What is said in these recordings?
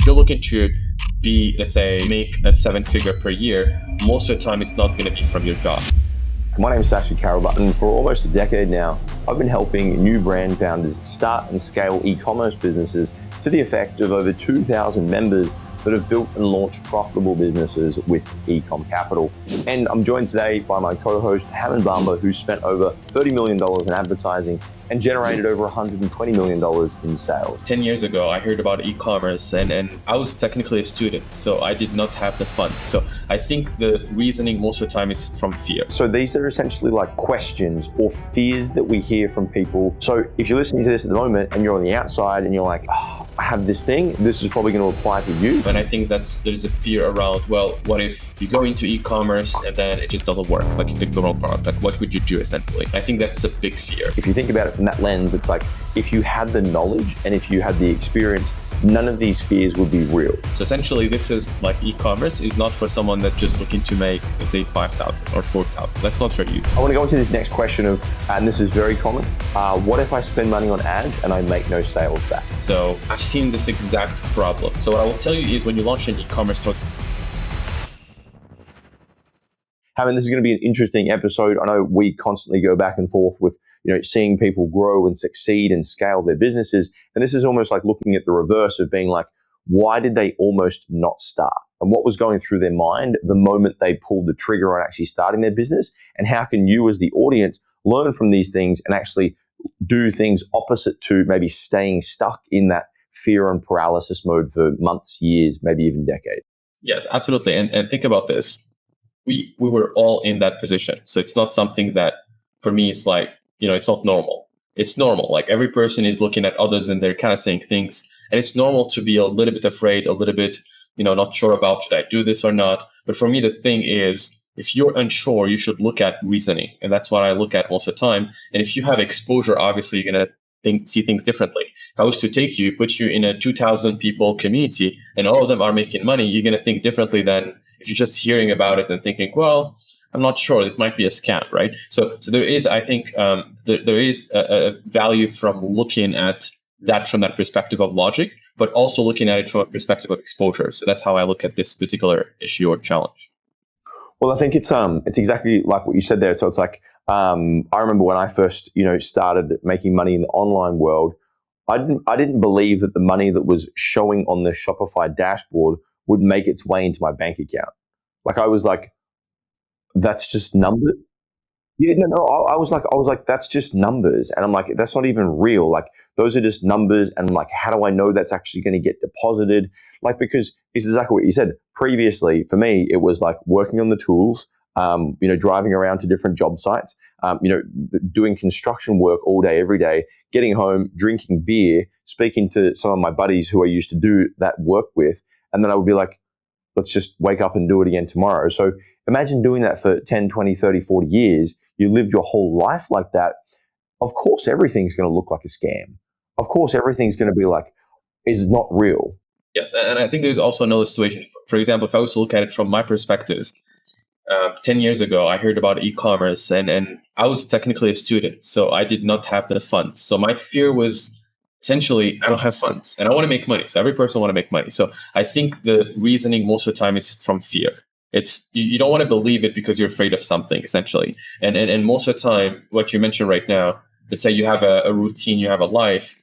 you're looking to be, let's say, make a 7-figure per year, most of the time it's not going to be from your job. My name is Sasha and for almost a decade now, I've been helping new brand founders start and scale e-commerce businesses to the effect of over 2,000 members that have built and launched profitable businesses with eCom capital. And I'm joined today by my co-host, Hamen, who spent over $30 million in advertising and generated over $120 million in sales. 10 years ago, I heard about e-commerce and I was technically a student, so I did not have the funds. So I think the reasoning most of the time is from fear. So these are essentially like questions or fears that we hear from people. So if you're listening to this at the moment and you're on the outside and you're like, oh, I have this thing, this is probably going to apply to you. And I think there's a fear around, well, what if you go into e-commerce and then it just doesn't work? Like you pick the wrong product, like what would you do essentially? I think that's a big fear. If you think about it from that lens, it's like if you had the knowledge and if you had the experience, none of these fears would be real. So essentially this is like e-commerce is not for someone that's just looking to make, let's say, 5,000 or 4,000. That's not for you. I want to go into this next question of, and this is very common, what if I spend money on ads and I make no sales back? So I've seen this exact problem. So what I will tell you is when you launch an e-commerce store. Hamen, this is going to be an interesting episode. I know we constantly go back and forth with seeing people grow and succeed and scale their businesses. And this is almost like looking at the reverse of being like, why did they almost not start? And what was going through their mind the moment they pulled the trigger on actually starting their business? And how can you as the audience learn from these things and actually do things opposite to maybe staying stuck in that fear and paralysis mode for months, years, maybe even decades? Yes, absolutely. And think about this. We were all in that position. So it's not something that, for me, it's like, it's not normal. It's normal. Like every person is looking at others and they're kind of saying things. And it's normal to be a little bit afraid, a little bit, not sure about should I do this or not. But for me, the thing is, if you're unsure, you should look at reasoning. And that's what I look at most of the time. And if you have exposure, obviously, you're going to see things differently. If I was to take you, put you in a 2,000 people community and all of them are making money, you're going to think differently than if you're just hearing about it and thinking, well, I'm not sure, it might be a scam, right? So there is, I think, there is a value from looking at that from that perspective of logic, but also looking at it from a perspective of exposure. So that's how I look at this particular issue or challenge. Well, I think it's exactly like what you said there. So it's like, I remember when I first, started making money in the online world, I didn't believe that the money that was showing on the Shopify dashboard would make its way into my bank account. Like I was like, that's just numbers. Yeah, no. I was like, that's just numbers, and I'm like, that's not even real. Like those are just numbers, and I'm like, how do I know that's actually going to get deposited? Like because it's exactly what you said previously. For me, it was like working on the tools, driving around to different job sites, doing construction work all day, every day, getting home, drinking beer, speaking to some of my buddies who I used to do that work with, and then I would be like, let's just wake up and do it again tomorrow. So imagine doing that for 10, 20, 30, 40 years. You lived your whole life like that. Of course, everything's going to look like a scam. Of course, everything's going to be like, is not real. Yes, and I think there's also another situation. For example, if I was to look at it from my perspective, 10 years ago, I heard about e-commerce and I was technically a student, so I did not have the funds. So my fear was essentially, I don't have funds and I want to make money. So every person want to make money. So I think the reasoning most of the time is from fear. It's you don't want to believe it because you're afraid of something, essentially. And most of the time, what you mentioned right now, let's say you have a routine, you have a life,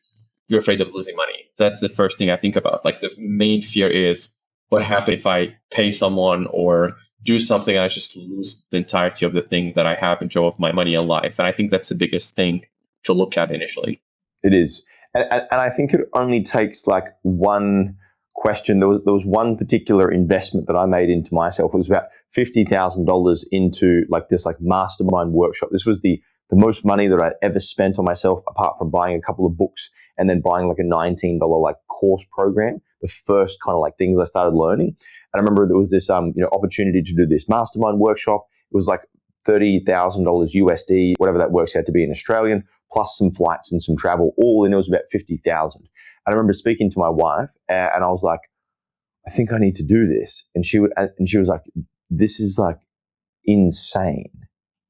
you're afraid of losing money. So that's the first thing I think about. Like the main fear is, what happens if I pay someone or do something and I just lose the entirety of the thing that I have in terms of my money and life? And I think that's the biggest thing to look at initially. It is. And I think it only takes like one question. There was one particular investment that I made into myself. It was about $50,000 into like this like mastermind workshop. This was the most money that I'd ever spent on myself, apart from buying a couple of books and then buying like a $19 like course program, the first kind of like things I started learning. And I remember there was this opportunity to do this mastermind workshop. It was like $30,000 USD, whatever that works out to be in Australian, plus some flights and some travel. All in, it was about $50,000. And I remember speaking to my wife, and I was like, I think I need to do this. And she was like, this is like insane.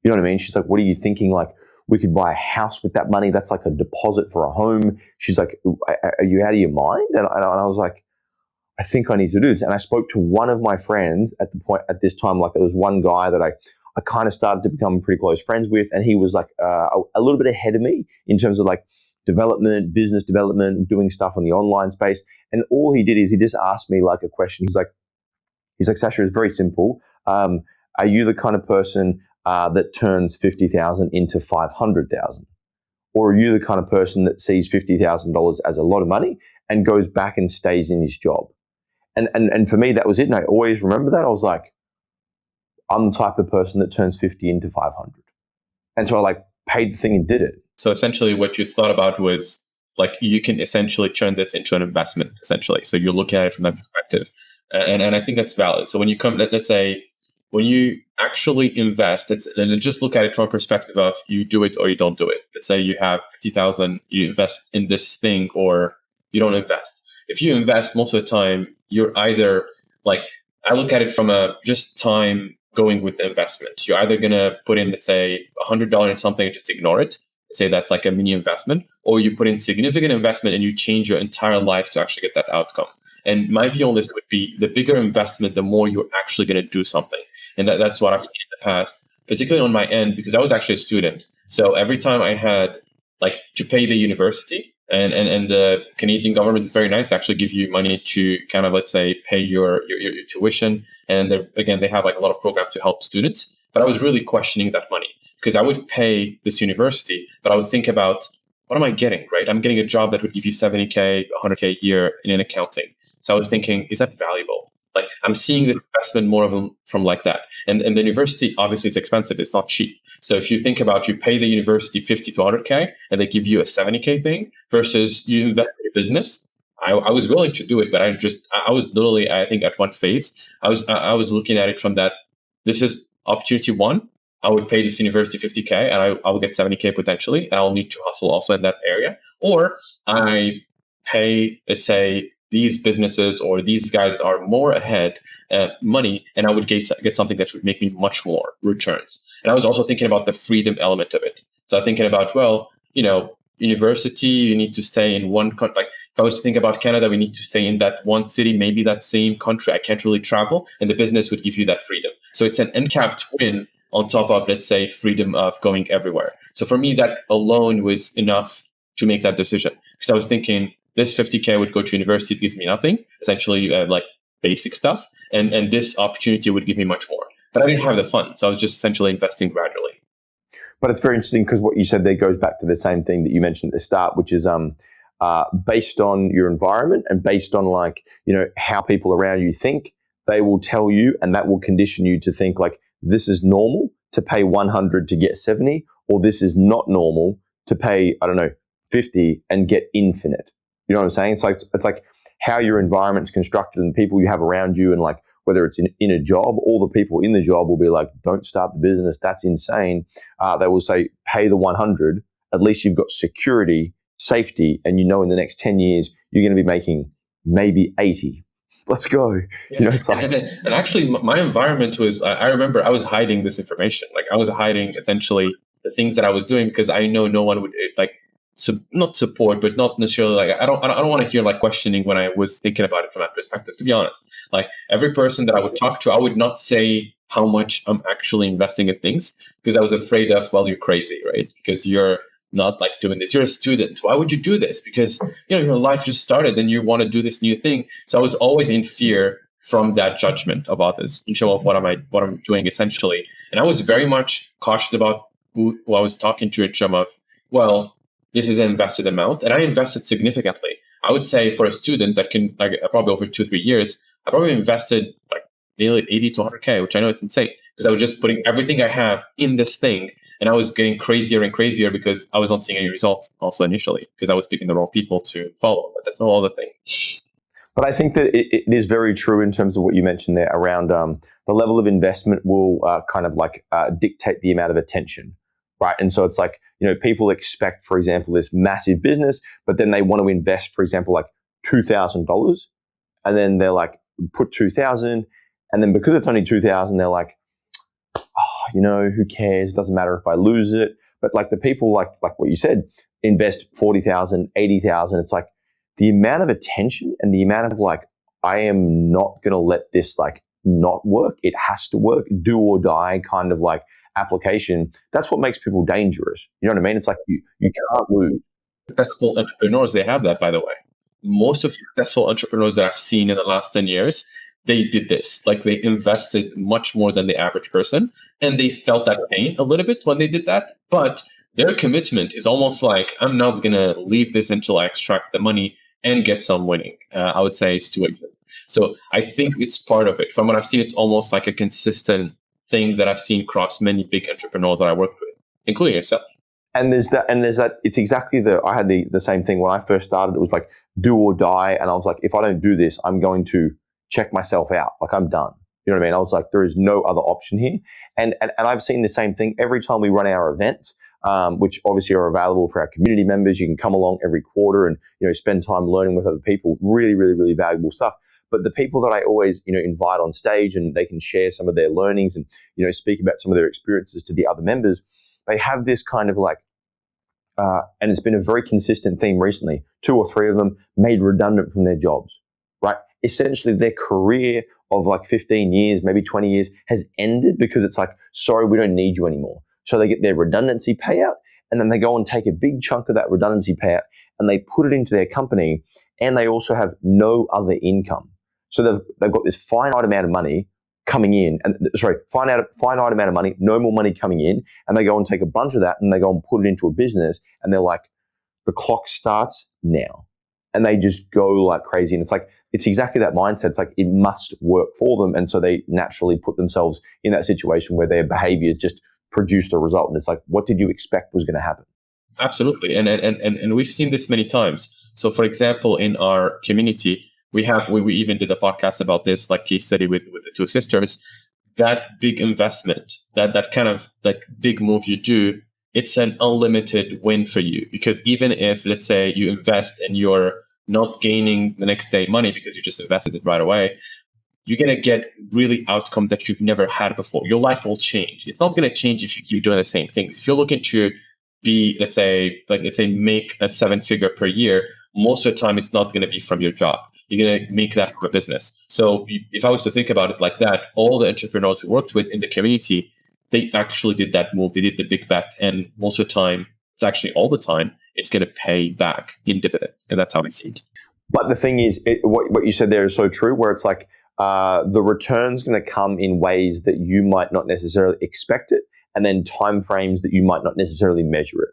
You know what I mean? She's like, what are you thinking? Like, we could buy a house with that money. That's like a deposit for a home. She's like, are you out of your mind? And I was like, I think I need to do this. And I spoke to one of my friends at this time, like there was one guy that I kind of started to become pretty close friends with. And he was like a little bit ahead of me in terms of like development, business development, doing stuff on the online space. And all he did is he just asked me like a question. He's like, Sasha, it's very simple. Are you the kind of person that turns 50,000 into 500,000? Or are you the kind of person that sees $50,000 as a lot of money and goes back and stays in his job? And for me, that was it. And I always remember that. I was like, I'm the type of person that turns 50 into 500. And so I like paid the thing and did it. So essentially what you thought about was like, you can essentially turn this into an investment, essentially. So you're looking at it from that perspective. And I think that's valid. So when you come, let's say, when you actually invest, and just look at it from a perspective of you do it or you don't do it. Let's say you have 50,000, you invest in this thing or you don't invest. If you invest, most of the time, you're either like, I look at it from a just time going with the investment. You're either going to put in, let's say, $100 in something and just ignore it. Say that's like a mini investment, or you put in significant investment and you change your entire life to actually get that outcome. And my view on this would be the bigger investment, the more you're actually going to do something. And that's what I've seen in the past, particularly on my end, because I was actually a student. So every time I had like to pay the university, and the Canadian government is very nice, actually give you money to kind of, let's say, pay your tuition. And again, they have like a lot of programs to help students. But I was really questioning that money because I would pay this university, but I would think about, what am I getting, right? I'm getting a job that would give you 70K, 100K a year in accounting. So I was thinking, is that valuable? Like, I'm seeing this investment more of them from like that. And the university, obviously, it's expensive. It's not cheap. So if you think about, you pay the university 50 to 100K and they give you a 70K thing versus you invest in your business, I was willing to do it, but I was literally, I think at one phase, I was looking at it from that, this is opportunity one. I would pay this university 50K and I will get 70K potentially. And I'll need to hustle also in that area. Or I pay, let's say, these businesses or these guys are more ahead money, and I would get something that would make me much more returns. And I was also thinking about the freedom element of it. So I'm thinking about, well, university, you need to stay in one country. Like if I was to think about Canada, we need to stay in that one city, maybe that same country. I can't really travel, and the business would give you that freedom. So it's an uncapped win on top of, let's say, freedom of going everywhere. So for me, that alone was enough to make that decision, because I was thinking this 50K would go to university, it gives me nothing, essentially like basic stuff. And this opportunity would give me much more. But I didn't have the funds. So I was just essentially investing gradually. But it's very interesting because what you said there goes back to the same thing that you mentioned at the start, which is based on your environment and based on like, how people around you think, they will tell you, and that will condition you to think like, this is normal to pay 100 to get 70, or this is not normal to pay, 50 and get infinite. You know what I'm saying? It's like how your environment's constructed and the people you have around you, and like whether it's in a job, all the people in the job will be like, don't start the business, that's insane. They will say, pay the 100, at least you've got security, safety, and in the next 10 years, you're going to be making maybe 80. Let's go. Yes. And actually, my environment was, I remember I was hiding this information. Like I was hiding essentially the things that I was doing because I know no one would not support, but not necessarily like, I don't want to hear like questioning when I was thinking about it from that perspective, to be honest. Like every person that I would talk to, I would not say how much I'm actually investing in things because I was afraid of, well, you're crazy, right? Because you're not like doing this. You're a student. Why would you do this? Because, your life just started and you want to do this new thing. So I was always in fear from that judgment of others in show of what I'm doing essentially. And I was very much cautious about who I was talking to in terms of, well, this is an invested amount, and I invested significantly. I would say for a student that can probably over 2-3 years, I probably invested like nearly 80 to 100K, which I know it's insane because I was just putting everything I have in this thing, and I was getting crazier and crazier because I was not seeing any results also initially because I was picking the wrong people to follow. But that's a whole other thing. But I think that it is very true in terms of what you mentioned there around the level of investment will kind of like dictate the amount of attention, right? And so it's like, people expect, for example, this massive business, but then they want to invest, for example, like $2,000, and then they're like, put 2,000, and then because it's only 2,000, they're like, who cares? It doesn't matter if I lose it. But like the people like what you said, invest 40,000, 80,000. It's like the amount of attention and the amount of like, I am not going to let this like not work. It has to work, do or die kind of like application. That's what makes people dangerous. You know what I mean? It's like you can't lose. Successful entrepreneurs, they have that, by the way. Most of successful entrepreneurs that I've seen in the last 10 years, they did this. Like they invested much more than the average person, and they felt that pain a little bit when they did that. But their commitment is almost like, I'm not going to leave this until I extract the money and get some winning. I would say it's two ways. So I think it's part of it. From what I've seen, it's almost like a consistent thing that I've seen across many big entrepreneurs that I worked with, including yourself. And there's that. It's exactly I had the same thing when I first started. It was like do or die, and I was like, if I don't do this, I'm going to check myself out. Like I'm done. You know what I mean? I was like, there is no other option here. And I've seen the same thing every time we run our events, which obviously are available for our community members. You can come along every quarter and spend time learning with other people. Really, really, really valuable stuff. But the people that I always invite on stage and they can share some of their learnings and speak about some of their experiences to the other members, they have this kind of like, and it's been a very consistent theme recently, 2 or 3 of them made redundant from their jobs, right? Essentially their career of like 15 years, maybe 20 years has ended because it's like, sorry, we don't need you anymore. So they get their redundancy payout and then they go and take a big chunk of that redundancy payout and they put it into their company, and they also have no other income. So they've got this finite amount of money coming in, and finite amount of money, no more money coming in, and they go and take a bunch of that and they go and put it into a business, and they're like, the clock starts now, and they just go like crazy. And it's like, it's exactly that mindset. It's like it must work for them, and so they naturally put themselves in that situation where their behavior just produced a result. And it's like, what did you expect was going to happen? Absolutely, and we've seen this many times. So, for example, in our community, we even did a podcast about this, like case study with the 2 sisters. That big investment, that kind of like big move you do, it's an unlimited win for you, because even if, let's say, you invest and you're not gaining the next day money because you just invested it right away, you're going to get really outcome that you've never had before. Your life will change. It's not going to change if you keep doing the same things. If you're looking to be, let's say, make a 7-figure per year, most of the time it's not going to be from your job. You're going to make that from a business. So if I was to think about it like that, all the entrepreneurs we worked with in the community, they actually did that move. They did the big bet. And most of the time, it's actually all the time, it's going to pay back in dividends. And that's how I see it. But the thing is, what you said there is so true, where it's like the return's going to come in ways that you might not necessarily expect it, and then timeframes that you might not necessarily measure it.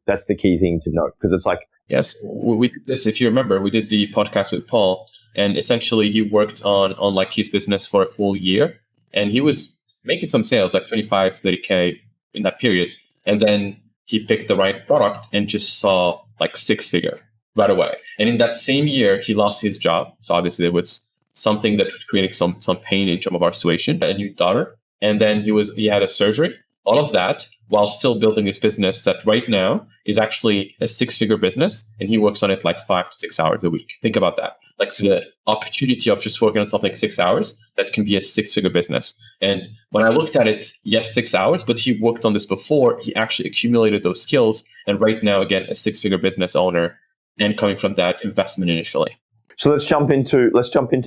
That's the key thing to note, because it's like, yes, we did this. If you remember, we did the podcast with Paul, and essentially he worked on like his business for a full year, and he was making some sales, like 25, 30K in that period. And then he picked the right product and just saw like 6-figure right away. And in that same year, he lost his job. So obviously there was something that was creating some pain in some of our situation, a new daughter. And then he had a surgery, all of that, while still building his business that right now is actually a 6-figure business, and he works on it like 5 to 6 hours a week. Think about that. Like the opportunity of just working on something 6 hours, that can be a 6-figure business. And when I looked at it, yes, 6 hours, but he worked on this before. He actually accumulated those skills. And right now, again, a 6-figure business owner, and coming from that investment initially. So let's jump into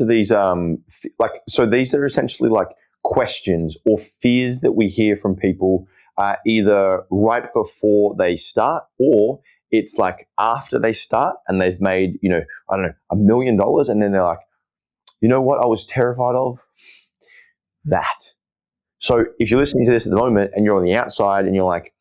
these, so these are essentially like questions or fears that we hear from people either right before they start, or it's like after they start and they've made, I don't know, $1 million, and then they're like, you know what I was terrified of? That. So if you're listening to this at the moment and you're on the outside and you're like,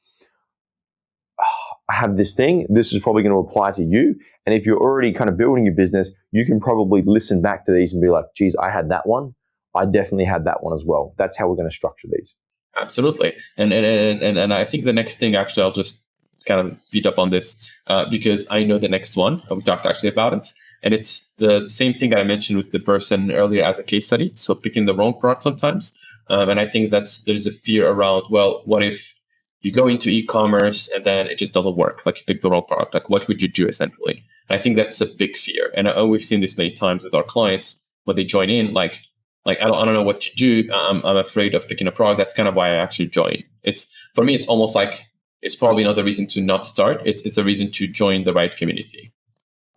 oh, I have this thing, this is probably going to apply to you. And if you're already kind of building your business, you can probably listen back to these and be like, geez, I had that one. I definitely had that one as well. That's how we're going to structure these. Absolutely. And I think the next thing, actually, I'll just kind of speed up on this because I know the next one. We talked actually about it. And it's the same thing I mentioned with the person earlier as a case study. So picking the wrong product sometimes. And I think there's a fear around, well, what if you go into e-commerce and then it just doesn't work? Like you pick the wrong product. Like what would you do essentially? And I think that's a big fear. And we've seen this many times with our clients when they join in, like I don't know what to do. I'm afraid of picking a product. That's kind of why I actually join. For me, it's almost like it's probably not a reason to not start. It's a reason to join the right community.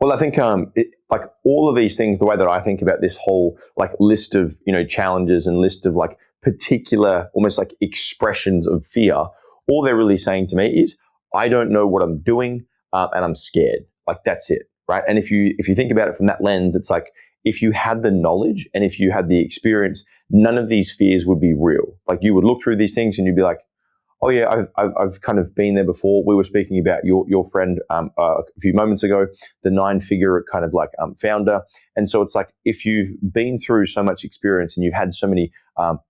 Well, I think like all of these things, the way that I think about this whole like list of challenges and list of like particular almost like expressions of fear, all they're really saying to me is I don't know what I'm doing and I'm scared. Like that's it, right? And if you think about it from that lens, it's like if you had the knowledge and if you had the experience, none of these fears would be real. Like you would look through these things and you'd be like, oh yeah, I've kind of been there before. We were speaking about your friend a few moments ago, the 9-figure kind of like founder, and so it's like if you've been through so much experience and you've had so many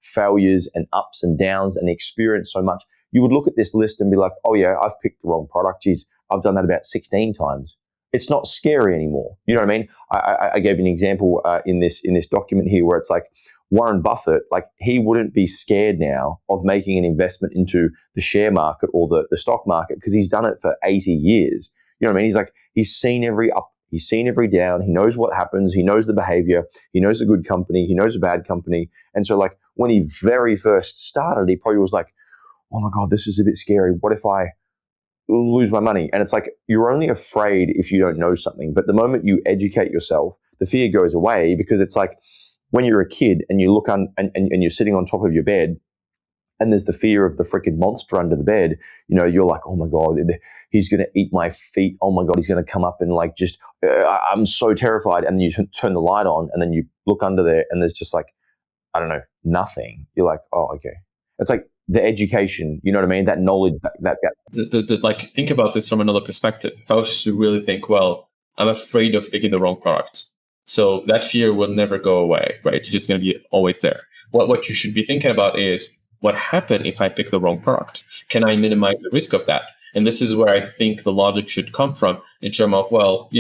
failures and ups and downs and experienced so much, you would look at this list and be like, oh yeah, I've picked the wrong product. Geez, I've done that about 16 times. It's not scary anymore. You know what I mean? I gave an example in this document here where it's like Warren Buffett, like he wouldn't be scared now of making an investment into the share market or the stock market because he's done it for 80 years. You know what I mean? He's like, he's seen every up, he's seen every down. He knows what happens. He knows the behavior. He knows a good company. He knows a bad company. And so like when he very first started, he probably was like, oh my God, this is a bit scary. What if I lose my money? And it's like, you're only afraid if you don't know something. But the moment you educate yourself, the fear goes away because it's like, when you're a kid and you look on and you're sitting on top of your bed and there's the fear of the freaking monster under the bed, you're like, oh my God, he's going to eat my feet. Oh my God, he's going to come up and like just, I'm so terrified. And then you turn the light on and then you look under there and there's just like, I don't know, nothing. You're like, oh, okay. It's like the education, you know what I mean? That knowledge, that. Like, think about this from another perspective. If I was to really think, well, I'm afraid of picking the wrong product. So that fear will never go away, right? It's just going to be always there. What you should be thinking about is what happened if I pick the wrong product? Can I minimize the risk of that? And this is where I think the logic should come from in terms of, well,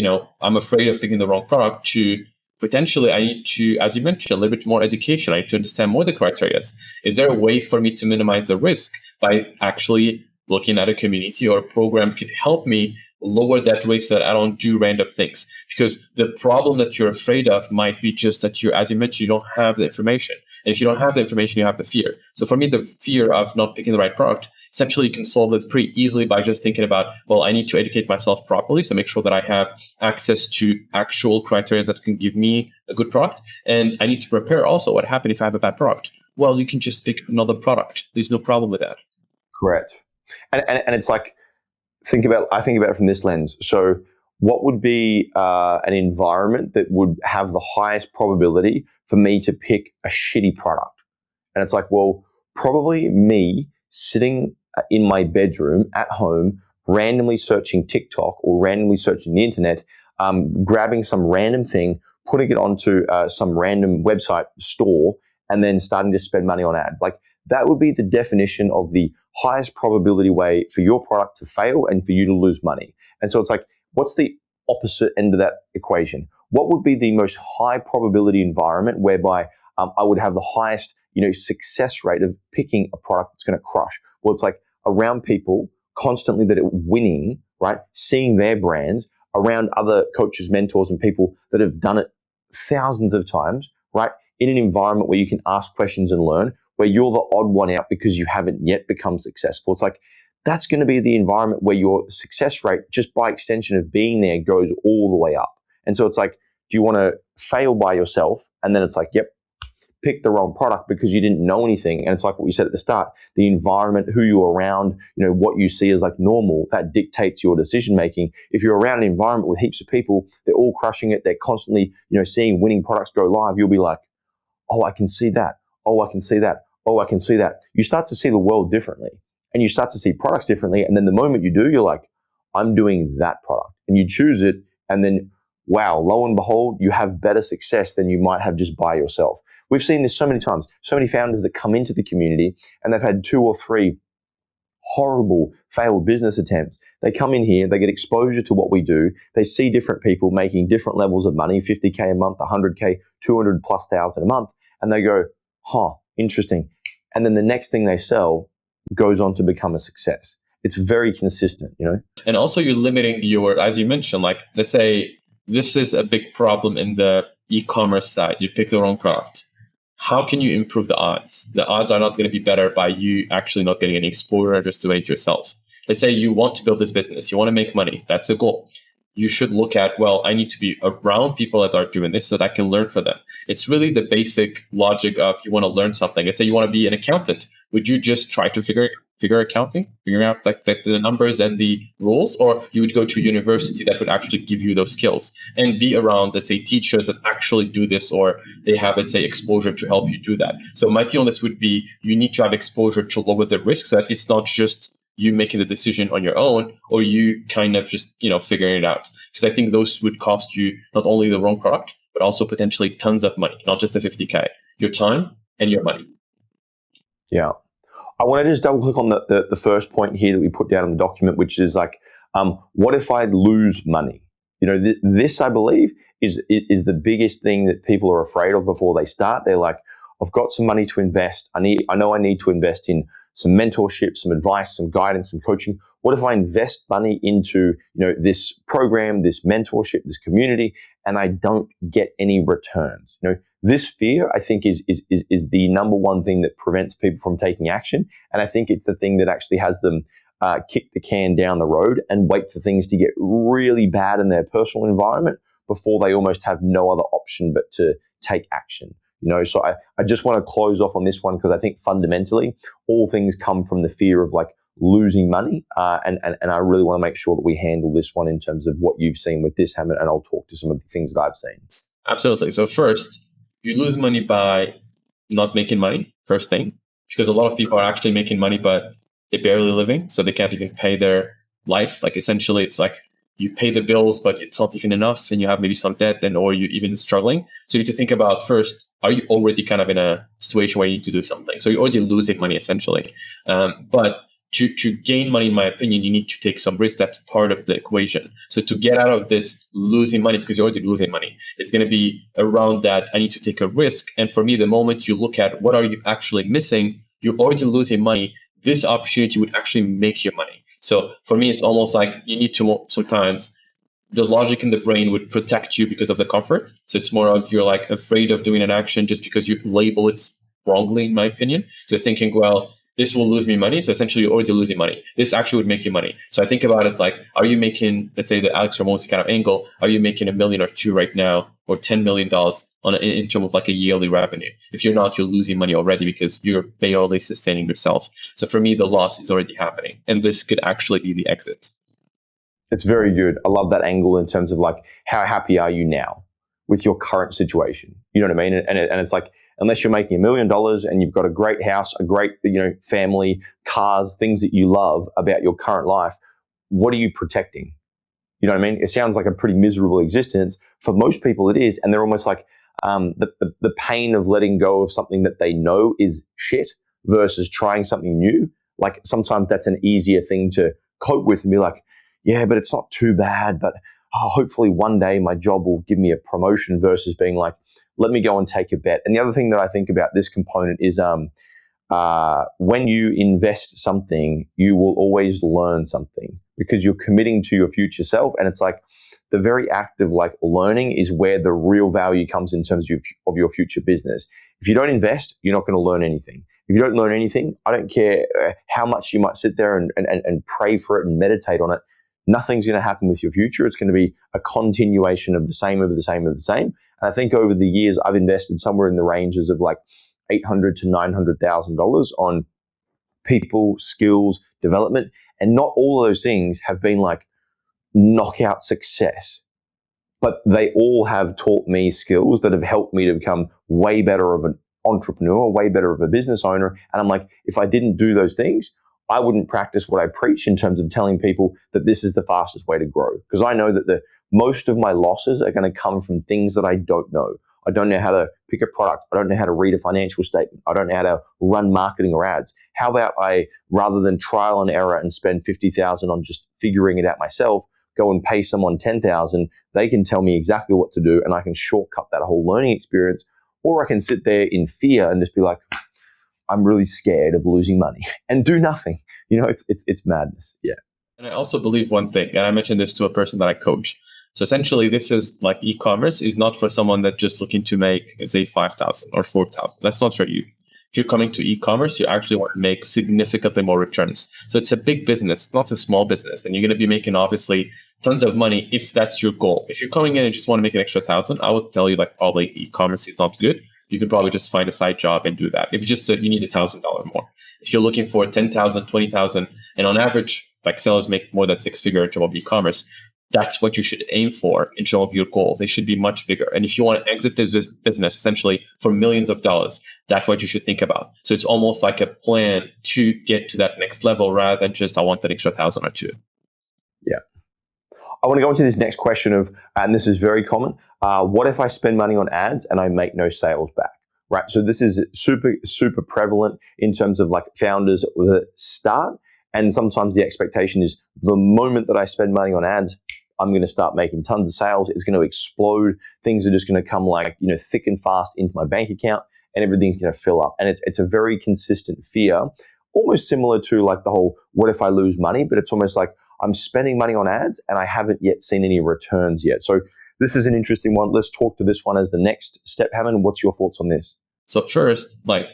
I'm afraid of picking the wrong product to potentially I need to, as you mentioned, a little bit more education. I need to understand more the criteria. Is there a way for me to minimize the risk by actually looking at a community or a program could help me lower that risk so that I don't do random things? Because the problem that you're afraid of might be just that you, as you mentioned, you don't have the information. And if you don't have the information, you have the fear. So for me, the fear of not picking the right product, essentially you can solve this pretty easily by just thinking about, well, I need to educate myself properly. So make sure that I have access to actual criteria that can give me a good product. And I need to prepare also what happens if I have a bad product. Well, you can just pick another product. There's no problem with that. Correct. And it's like, I think about it from this lens. So what would be an environment that would have the highest probability for me to pick a shitty product? And it's like, well, probably me sitting in my bedroom at home, randomly searching TikTok or randomly searching the internet, grabbing some random thing, putting it onto some random website store, and then starting to spend money on ads. Like that would be the definition of the highest probability way for your product to fail and for you to lose money. And so it's like, what's the opposite end of that equation? What would be the most high probability environment whereby I would have the highest, success rate of picking a product that's going to crush? Well, it's like around people constantly that are winning, right? Seeing their brands around other coaches, mentors, and people that have done it thousands of times, right? In an environment where you can ask questions and learn, where you're the odd one out because you haven't yet become successful. It's like, that's going to be the environment where your success rate, just by extension of being there, goes all the way up. And so it's like, do you want to fail by yourself? And then it's like, yep, pick the wrong product because you didn't know anything. And it's like what you said at the start, the environment, who you're around, what you see as like normal, that dictates your decision making. If you're around an environment with heaps of people, they're all crushing it, they're constantly, seeing winning products go live, you'll be like, oh, I can see that. Oh, I can see that. Oh, I can see that. You start to see the world differently and you start to see products differently. And then the moment you do, you're like, I'm doing that product. And you choose it. And then, wow, lo and behold, you have better success than you might have just by yourself. We've seen this so many times. So many founders that come into the community and they've had 2 or 3 horrible failed business attempts. They come in here, they get exposure to what we do. They see different people making different levels of money, 50K a month, 100K, 200 plus thousand a month. And they go, interesting. And then the next thing they sell goes on to become a success. It's very consistent, And also you're limiting your, as you mentioned, like, let's say this is a big problem in the e-commerce side. You pick the wrong product. How can you improve the odds? The odds are not going to be better by you actually not getting any exposure or just doing it yourself. Let's say you want to build this business. You want to make money. That's the goal. you should look at, well, I need to be around people that are doing this so that I can learn from them. It's really the basic logic of you want to learn something. Let's say you want to be an accountant. Would you just try to figure accounting, figuring out like the numbers and the rules, or you would go to a university that would actually give you those skills and be around, let's say, teachers that actually do this, or they have, let's say, exposure to help you do that. So my view on this would be you need to have exposure to lower the risk so that it's not just you making the decision on your own, or you kind of just, figuring it out. Because I think those would cost you not only the wrong product, but also potentially tons of money, not just the 50K, your time and your money. Yeah. I want to just double click on the first point here that we put down in the document, which is like, what if I lose money? This I believe is the biggest thing that people are afraid of before they start. They're like, I've got some money to invest. I know I need to invest in some mentorship, some advice, some guidance, some coaching. What if I invest money into this program, this mentorship, this community, and I don't get any returns? This fear, I think, is the number one thing that prevents people from taking action. And I think it's the thing that actually has them kick the can down the road and wait for things to get really bad in their personal environment before they almost have no other option but to take action. So I just want to close off on this one because I think fundamentally all things come from the fear of like losing money. And I really want to make sure that we handle this one in terms of what you've seen with this, Hamen, and I'll talk to some of the things that I've seen. Absolutely. So first, you lose money by not making money, first thing, because a lot of people are actually making money, but they're barely living. So they can't even pay their life. Like essentially it's like you pay the bills, but it's not even enough, and you have maybe some debt, or you're even struggling. So you need to think about first, are you already kind of in a situation where you need to do something? So you're already losing money essentially. But to gain money, in my opinion, you need to take some risk. That's part of the equation. So to get out of this losing money, because you're already losing money, it's going to be around that I need to take a risk. And for me, the moment you look at what are you actually missing, you're already losing money. This opportunity would actually make you money. So for me, it's almost like you need to sometimes the logic in the brain would protect you because of the comfort. So it's more of you're like afraid of doing an action just because you label it wrongly, in my opinion. So thinking, well, this will lose me money. So essentially you're already losing money. This actually would make you money. So I think about it like, are you making, let's say the Alex Ramosi kind of angle, are you making $1 million or $2 million right now, or $10 million in terms of like a yearly revenue? If you're not, you're losing money already because you're barely sustaining yourself. So for me, the loss is already happening. And this could actually be the exit. It's very good. I love that angle in terms of like, how happy are you now with your current situation? You know what I mean? And it's like, unless you're making $1 million and you've got a great house, a great family, cars, things that you love about your current life, what are you protecting? You know what I mean? It sounds like a pretty miserable existence. For most people it is, and they're almost like the pain of letting go of something that they know is shit versus trying something new. Like sometimes that's an easier thing to cope with and be like, yeah, but it's not too bad, but hopefully one day my job will give me a promotion, versus being like, let me go and take a bet. And the other thing that I think about this component is when you invest something, you will always learn something because you're committing to your future self. And it's like the very act of like learning is where the real value comes in terms of your future business. If you don't invest, you're not going to learn anything. If you don't learn anything, I don't care how much you might sit there and pray for it and meditate on it. Nothing's going to happen with your future. It's going to be a continuation of the same over the same over the same. And I think over the years, I've invested somewhere in the ranges of like $800,000 to $900,000 on people, skills, development. And not all of those things have been like knockout success, but they all have taught me skills that have helped me to become way better of an entrepreneur, way better of a business owner. And I'm like, if I didn't do those things, I wouldn't practice what I preach in terms of telling people that this is the fastest way to grow. Because I know that most of my losses are going to come from things that I don't know. I don't know how to pick a product. I don't know how to read a financial statement. I don't know how to run marketing or ads. How about rather than trial and error and spend $50,000 on just figuring it out myself, go and pay someone $10,000. They can tell me exactly what to do, and I can shortcut that whole learning experience. Or I can sit there in fear and just be like, I'm really scared of losing money and do nothing. It's madness. Yeah. And I also believe one thing, and I mentioned this to a person that I coach. So essentially, this is like e-commerce is not for someone that's just looking to make, let's say, 5,000 or 4,000. That's not for you. If if you're coming to e-commerce, you actually want to make significantly more returns. So it's a big business, not a small business. And you're going to be making obviously tons of money if that's your goal. If you're coming in and just want to make an extra 1,000, I would tell you like probably e-commerce is not good. You could probably just find a side job and do that. If you just you need $1,000 more. If you're looking for 10,000, 20,000, and on average, like sellers make more than six-figure in terms of e-commerce, that's what you should aim for in terms of your goals. They should be much bigger. And if you want to exit this business essentially for millions of dollars, that's what you should think about. So it's almost like a plan to get to that next level rather than just I want that extra 1,000 or two. Yeah. I want to go into this next question of, and this is very common, what if I spend money on ads and I make no sales back? Right. So this is super prevalent in terms of like founders that start. And sometimes the expectation is the moment that I spend money on ads, I'm going to start making tons of sales. It's going to explode. Things are just going to come like, thick and fast into my bank account and everything's going to fill up. And it's a very consistent fear, almost similar to like the whole, what if I lose money? But it's almost like I'm spending money on ads and I haven't yet seen any returns yet. So this is an interesting one. Let's talk to this one as the next step. Hamen, what's your thoughts on this? So first, like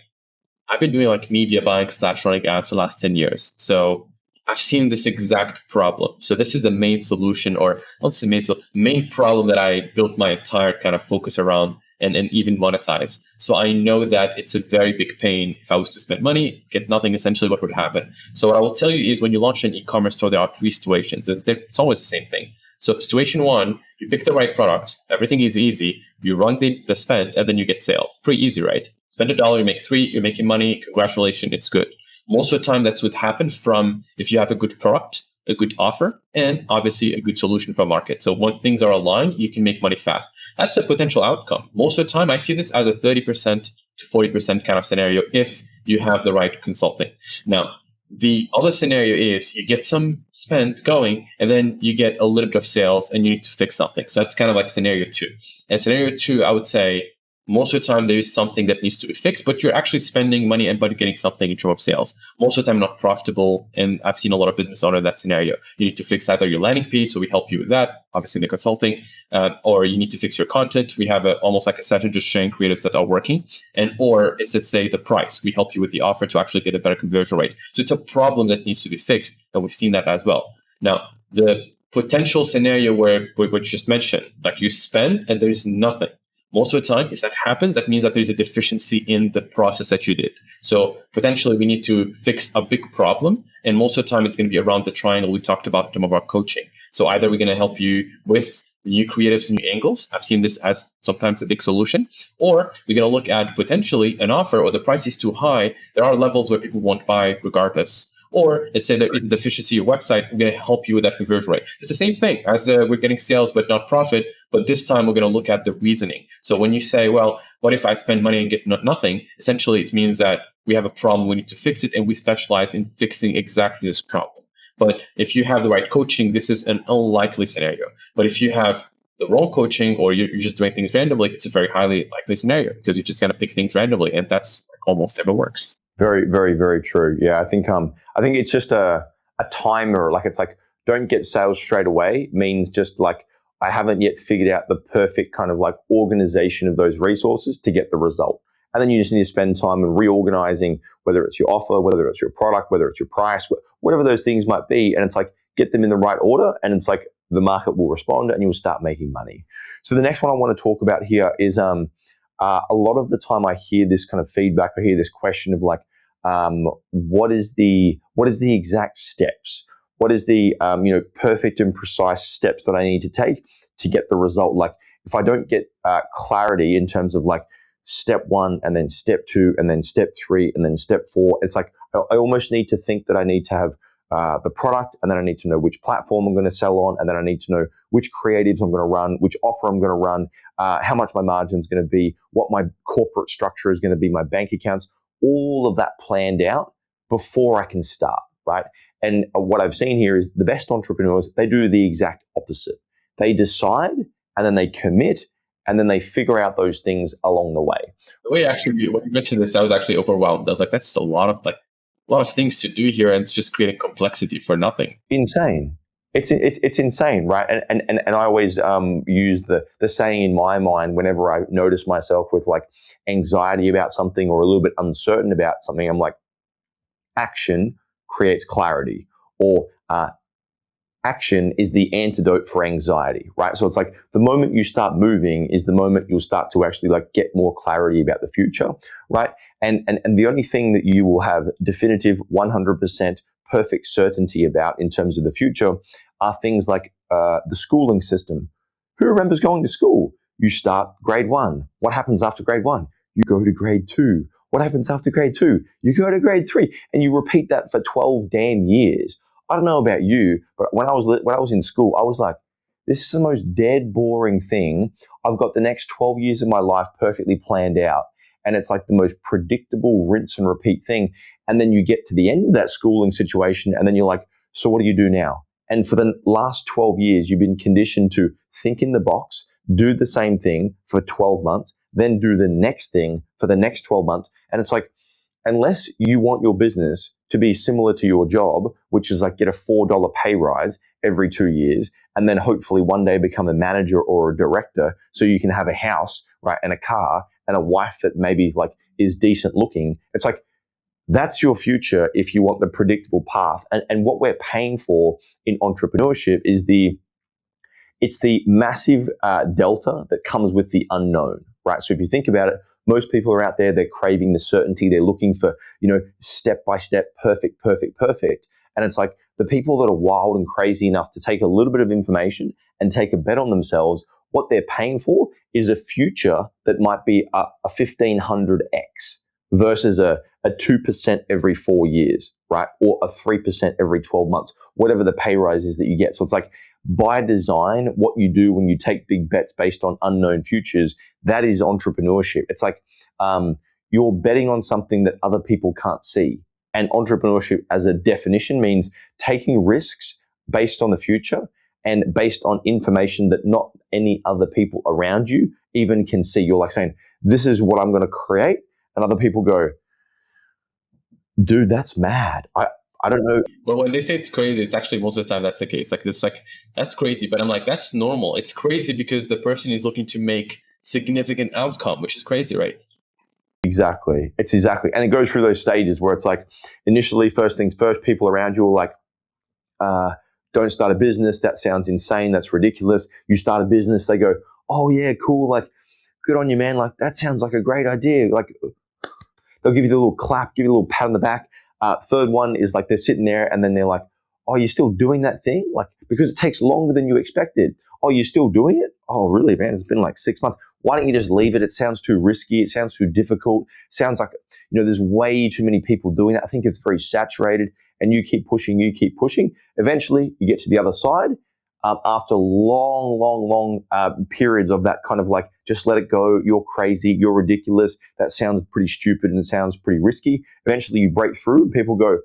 I've been doing like media buying / running ads for the last 10 years. So I've seen this exact problem. So this is the main solution, or not the main problem that I built my entire kind of focus around and even monetize. So I know that it's a very big pain. If I was to spend money, get nothing, essentially what would happen. So what I will tell you is when you launch an e-commerce store, there are three situations. It's always the same thing. So situation one, you pick the right product, everything is easy, you run the spend, and then you get sales. Pretty easy, right? Spend $1, you make $3, you're making money, congratulations, it's good. Most of the time, that's what happens from if you have a good product, a good offer, and obviously a good solution for a market. So once things are aligned, you can make money fast. That's a potential outcome. Most of the time, I see this as a 30% to 40% kind of scenario if you have the right consulting. Now, the other scenario is you get some spend going and then you get a little bit of sales and you need to fix something. So that's kind of like scenario two. And scenario two, I would say most of the time there is something that needs to be fixed, but you're actually spending money and but getting something in terms of sales. Most of the time not profitable. And I've seen a lot of business owners in that scenario. You need to fix either your landing page, so we help you with that, obviously in the consulting, or you need to fix your content. We have almost like a set of just sharing creatives that are working. Or it's, let's say, the price. We help you with the offer to actually get a better conversion rate. So it's a problem that needs to be fixed, and we've seen that as well. Now, the potential scenario where what you just mentioned, like you spend and there's nothing. Most of the time, if that happens, that means that there's a deficiency in the process that you did. So potentially we need to fix a big problem. And most of the time, it's going to be around the triangle we talked about in terms of our coaching. So either we're going to help you with new creatives and new angles. I've seen this as sometimes a big solution. Or we're going to look at potentially an offer or the price is too high. There are levels where people won't buy regardless. Or let's say that in the deficiency of your website, we're going to help you with that conversion rate. It's the same thing as we're getting sales but not profit. But this time we're going to look at the reasoning. So when you say, well, what if I spend money and get nothing? Essentially, it means that we have a problem, we need to fix it, and we specialize in fixing exactly this problem. But if you have the right coaching, this is an unlikely scenario. But if you have the wrong coaching or you're just doing things randomly, it's a very highly likely scenario because you're just going to pick things randomly, and that's almost never works. Very, very, very true. Yeah, I think it's just a timer. Like it's like don't get sales straight away means just like I haven't yet figured out the perfect kind of like organization of those resources to get the result. And then you just need to spend time in reorganizing, whether it's your offer, whether it's your product, whether it's your price, whatever those things might be. And it's like get them in the right order, and it's like the market will respond and you'll start making money. So the next one I want to talk about here is a lot of the time I hear this kind of feedback, I hear this question of like, what is the exact steps? What is the perfect and precise steps that I need to take to get the result? Like if I don't get clarity in terms of like step one and then step two and then step three and then step four, it's like I almost need to think that I need to have the product, and then I need to know which platform I'm going to sell on, and then I need to know which creatives I'm going to run, which offer I'm going to run, how much my margin is going to be, what my corporate structure is going to be, my bank accounts, all of that planned out before I can start, right? And what I've seen here is the best entrepreneurs, they do the exact opposite. They decide and then they commit and then they figure out those things along the way. The way actually, when you mentioned this, I was actually overwhelmed. I was like, that's a lot of things to do here, and it's just creating complexity for nothing. Insane. It's insane, right? And I always use the saying in my mind whenever I notice myself with like anxiety about something or a little bit uncertain about something. I'm like, action creates clarity, or action is the antidote for anxiety, right? So it's like the moment you start moving is the moment you'll start to actually like get more clarity about the future, right? And the only thing that you will have definitive 100% perfect certainty about in terms of the future are things like the schooling system. Who remembers going to school? You start grade 1. What happens after grade 1? You go to grade 2. What happens after grade 2? You go to grade 3, and you repeat that for 12 damn years. I don't know about you, but when I was in school, I was like, this is the most dead boring thing. I've got the next 12 years of my life perfectly planned out, and it's like the most predictable rinse and repeat thing. And then you get to the end of that schooling situation, and then you're like, so what do you do now? And for the last 12 years, you've been conditioned to think in the box, do the same thing for 12 months, then do the next thing for the next 12 months. And it's like, unless you want your business to be similar to your job, which is like get a $4 pay rise every 2 years, and then hopefully one day become a manager or a director so you can have a house, right, and a car and a wife that maybe like is decent looking. It's like, that's your future if you want the predictable path. And what we're paying for in entrepreneurship is it's the massive delta that comes with the unknown, right? So if you think about it, most people are out there, they're craving the certainty. They're looking for, step by step, perfect, perfect, perfect. And it's like the people that are wild and crazy enough to take a little bit of information and take a bet on themselves, what they're paying for is a future that might be a 1500x versus a 2% every 4 years, right? Or a 3% every 12 months, whatever the pay rise is that you get. So it's like, by design, what you do when you take big bets based on unknown futures, that is entrepreneurship. It's like you're betting on something that other people can't see. And entrepreneurship, as a definition, means taking risks based on the future and based on information that not any other people around you even can see. You're like saying, this is what I'm going to create. And other people go, dude, that's mad. I don't know. But when they say it's crazy, it's actually most of the time that's the case. Like this, like that's crazy. But I'm like, that's normal. It's crazy because the person is looking to make significant outcome, which is crazy, right? Exactly. It's exactly. And it goes through those stages where it's like initially, first things first, people around you are like, don't start a business. That sounds insane. That's ridiculous. You start a business. They go, oh yeah, cool. Like, good on you, man. Like, that sounds like a great idea. Like, they'll give you the little clap, give you a little pat on the back. Third one is like they're sitting there and then they're like, oh, you're still doing that thing? Like, because it takes longer than you expected. Oh, you're still doing it? Oh, really, man? It's been like 6 months. Why don't you just leave it? It sounds too risky. It sounds too difficult. It sounds like, there's way too many people doing it. I think it's very saturated, and you keep pushing, Eventually, you get to the other side. After long periods of that kind of like, just let it go, you're crazy, you're ridiculous, that sounds pretty stupid and it sounds pretty risky. Eventually you break through and people go,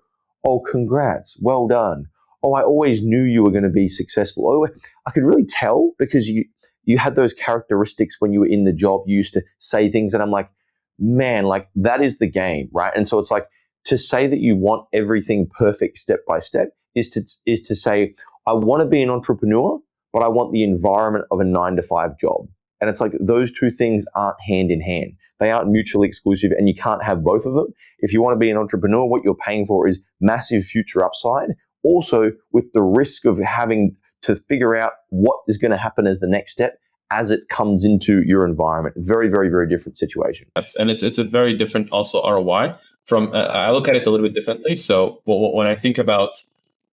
oh, congrats, well done. Oh, I always knew you were going to be successful. Oh, I could really tell because you had those characteristics when you were in the job. You used to say things and I'm like, man, like that is the game, right? And so it's like, to say that you want everything perfect step by step is to say, I want to be an entrepreneur, but I want the environment of a 9-to-5 job. And it's like those two things aren't hand in hand. They aren't mutually exclusive, and you can't have both of them. If you want to be an entrepreneur, what you're paying for is massive future upside, also with the risk of having to figure out what is going to happen as the next step as it comes into your environment. Very, very, very different situation. Yes, and it's a very different also ROI. From I look at it a little bit differently. So when I think about,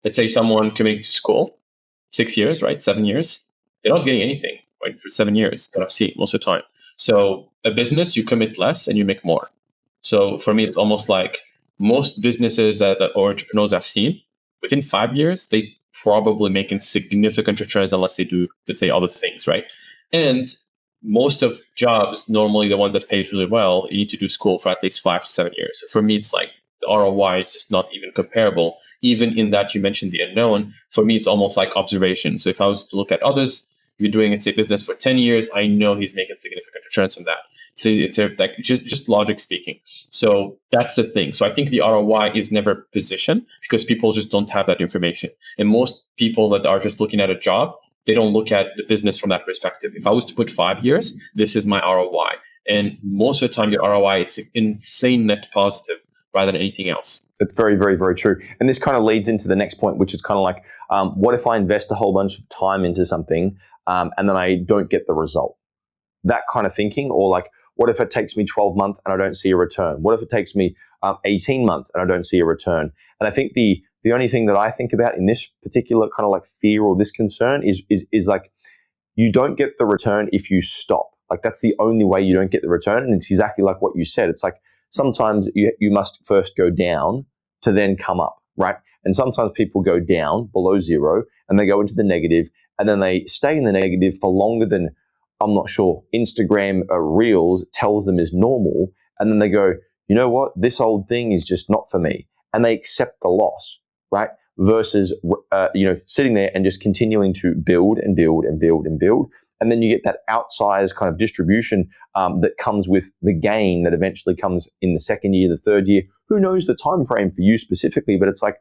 let's say someone committing to school, 6 years, right? 7 years, they're not getting anything, right? For 7 years, that I've seen most of the time. So a business, you commit less and you make more. So for me, it's almost like most businesses or entrepreneurs I've seen, within 5 years, they probably making significant returns unless they do, let's say, other things, right? And most of jobs, normally the ones that pay really well, you need to do school for at least 5 to 7 years. So for me, it's like the ROI is just not even comparable. Even in that you mentioned the unknown, for me, it's almost like observation. So if I was to look at others, you're doing, let's say, business for 10 years, I know he's making significant returns from that. So it's like just logic speaking. So that's the thing. So I think the ROI is never positioned because people just don't have that information. And most people that are just looking at a job, they don't look at the business from that perspective. If I was to put 5 years, this is my ROI. And most of the time, your ROI, it's insane net positive rather than anything else. That's very, very, very true. And this kind of leads into the next point, which is kind of like, what if I invest a whole bunch of time into something and then I don't get the result? That kind of thinking. Or like, what if it takes me 12 months and I don't see a return? What if it takes me 18 months and I don't see a return? And I think the only thing that I think about in this particular kind of like fear or this concern is like, you don't get the return if you stop. Like, that's the only way you don't get the return. And it's exactly like what you said. It's like, sometimes you must first go down to then come up, right? And sometimes people go down below zero and they go into the negative, and then they stay in the negative for longer than, I'm not sure, Instagram Reels tells them is normal. And then they go, you know what? This old thing is just not for me. And they accept the loss, right? Versus, sitting there and just continuing to build and build and build and build. And then you get that outsized kind of distribution that comes with the gain that eventually comes in the second year, the third year. Who knows the time frame for you specifically? But it's like,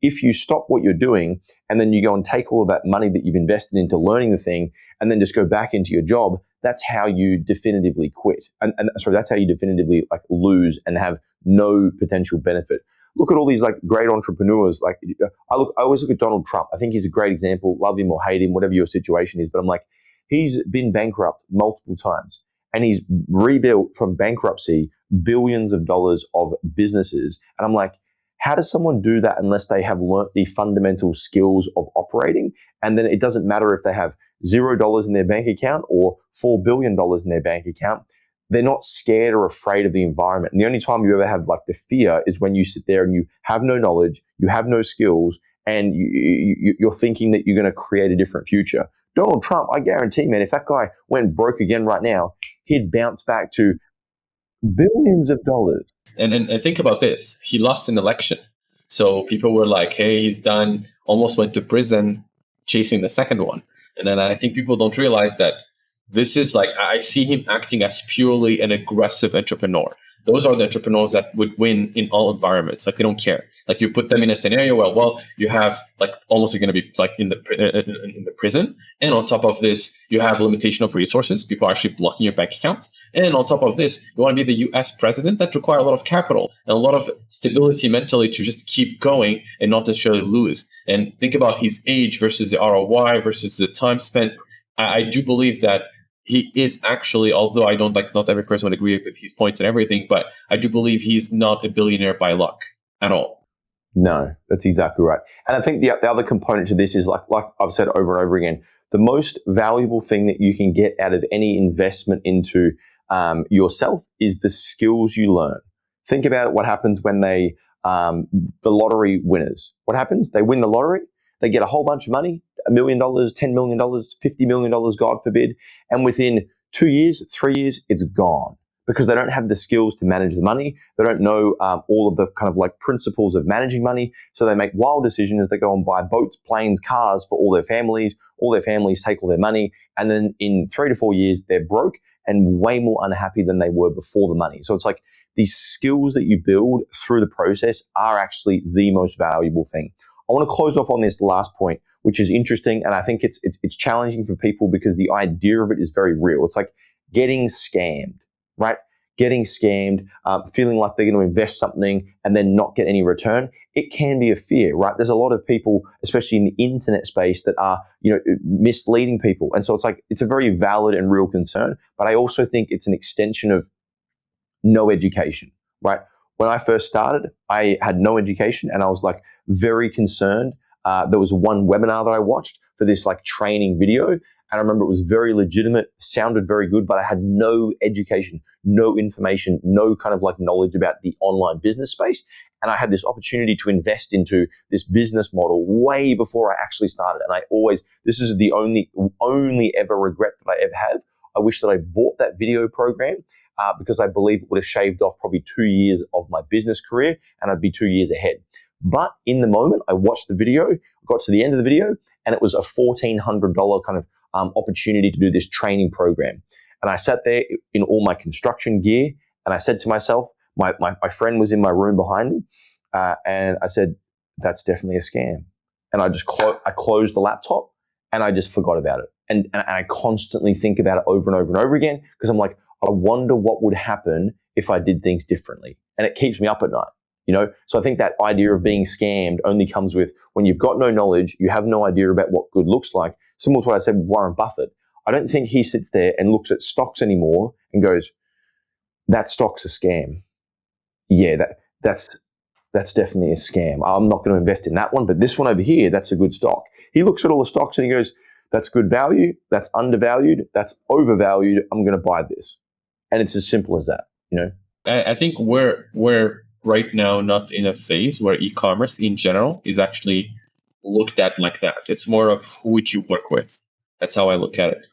if you stop what you're doing and then you go and take all of that money that you've invested into learning the thing and then just go back into your job, that's how you definitively quit. And that's how you definitively like lose and have no potential benefit. Look at all these like great entrepreneurs. Like I always look at Donald Trump. I think he's a great example. Love him or hate him, whatever your situation is. But I'm like, he's been bankrupt multiple times and he's rebuilt from bankruptcy billions of dollars of businesses. And I'm like, how does someone do that unless they have learnt the fundamental skills of operating? And then it doesn't matter if they have $0 in their bank account or $4 billion in their bank account. They're not scared or afraid of the environment. And the only time you ever have like the fear is when you sit there and you have no knowledge, you have no skills, and you're thinking that you're going to create a different future. Donald Trump, I guarantee, man, if that guy went broke again right now, he'd bounce back to billions of dollars. And think about this. He lost an election. So people were like, hey, he's done, almost went to prison chasing the second one. And then I think people don't realize that this is like, I see him acting as purely an aggressive entrepreneur. Those are the entrepreneurs that would win in all environments. Like, they don't care. Like, you put them in a scenario where, well, you have like almost, you're going to be like in the prison. And on top of this, you have limitation of resources. People are actually blocking your bank account. And on top of this, you want to be the US president. That require a lot of capital and a lot of stability mentally to just keep going and not necessarily lose. And think about his age versus the ROI versus the time spent. I do believe that he is actually, although I don't like, not every person would agree with his points and everything, but I do believe he's not a billionaire by luck at all. No, that's exactly right. And I think the other component to this is like I've said over and over again, the most valuable thing that you can get out of any investment into yourself is the skills you learn. Think about what happens when the lottery winners. What happens? They win the lottery. They get a whole bunch of money, $1 million, $10 million, $50 million, God forbid. And within 2 years, 3 years, it's gone because they don't have the skills to manage the money. They don't know all of the kind of like principles of managing money. So they make wild decisions. They go and buy boats, planes, cars for all their families. All their families take all their money. And then in 3 to 4 years, they're broke and way more unhappy than they were before the money. So it's like these skills that you build through the process are actually the most valuable thing. I want to close off on this last point, which is interesting, and I think it's challenging for people because the idea of it is very real. It's like getting scammed, right? Getting scammed, feeling like they're going to invest something and then not get any return. It can be a fear, right? There's a lot of people, especially in the internet space, that are misleading people, and so it's like it's a very valid and real concern. But I also think it's an extension of no education, right? When I first started, I had no education and I was like very concerned. There was one webinar that I watched for this like training video. And I remember it was very legitimate, sounded very good, but I had no education, no information, no kind of like knowledge about the online business space. And I had this opportunity to invest into this business model way before I actually started. And this is the only ever regret that I ever have. I wish that I bought that video program because I believe it would have shaved off probably 2 years of my business career and I'd be 2 years ahead. But in the moment, I watched the video, got to the end of the video, and it was a $1,400 kind of opportunity to do this training program. And I sat there in all my construction gear, and I said to myself, my friend was in my room behind me, and I said, that's definitely a scam. And I just I closed the laptop, and I just forgot about it. And I constantly think about it over and over and over again, because I'm like, I wonder what would happen if I did things differently. And it keeps me up at night, So I think that idea of being scammed only comes with when you've got no knowledge, you have no idea about what good looks like. Similar to what I said with Warren Buffett. I don't think he sits there and looks at stocks anymore and goes, that stock's a scam. Yeah, that's definitely a scam. I'm not going to invest in that one, but this one over here, that's a good stock. He looks at all the stocks and he goes, that's good value, that's undervalued, that's overvalued, I'm going to buy this. And it's as simple as that, I think we're right now not in a phase where e-commerce in general is actually looked at like that. It's more of who would you work with. That's how I look at it.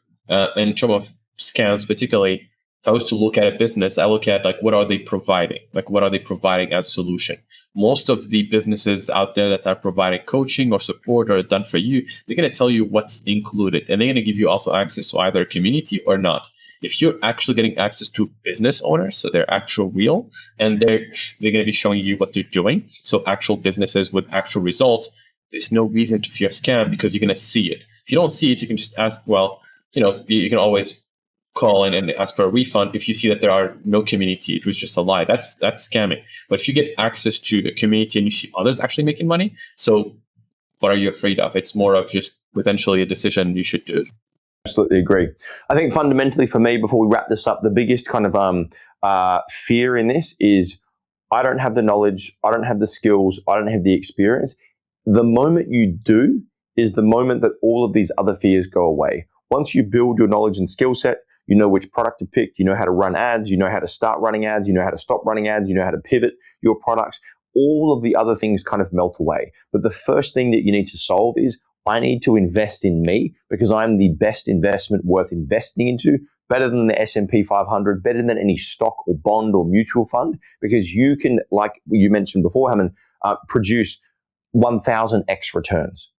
In terms of scams, particularly, if I was to look at a business, I look at what are they providing? What are they providing as a solution? Most of the businesses out there that are providing coaching or support or done for you, they're going to tell you what's included, and they're going to give you also access to either a community or not. If you're actually getting access to business owners, so they're actual real, and they're going to be showing you what they're doing, so actual businesses with actual results, there's no reason to fear scam because you're going to see it. If you don't see it, you can just ask, you can always call in and ask for a refund if you see that there are no community. It was just a lie. That's scamming. But if you get access to a community and you see others actually making money, so what are you afraid of? It's more of just potentially a decision you should do. Absolutely agree. I think fundamentally for me, before we wrap this up, the biggest kind of fear in this is I don't have the knowledge, I don't have the skills, I don't have the experience. The moment you do is the moment that all of these other fears go away. Once you build your knowledge and skill set, you know which product to pick, you know how to run ads, you know how to start running ads, you know how to stop running ads, you know how to pivot your products. All of the other things kind of melt away. But the first thing that you need to solve is I need to invest in me because I'm the best investment worth investing into, better than the S&P 500, better than any stock or bond or mutual fund, because you can, like you mentioned before, Hamen, produce 1,000x returns.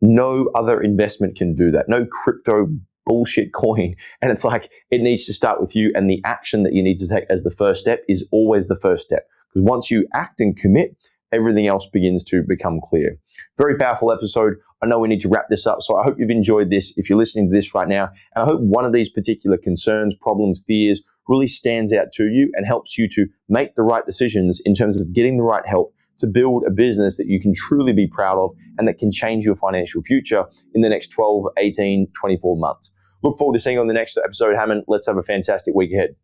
No other investment can do that. No crypto bullshit coin. And it's like, it needs to start with you. And the action that you need to take as the first step is always the first step. Because once you act and commit, everything else begins to become clear. Very powerful episode. I know we need to wrap this up. So I hope you've enjoyed this if you're listening to this right now. And I hope one of these particular concerns, problems, fears really stands out to you and helps you to make the right decisions in terms of getting the right help to build a business that you can truly be proud of and that can change your financial future in the next 12, 18, 24 months. Look forward to seeing you on the next episode, Hamen. Let's have a fantastic week ahead.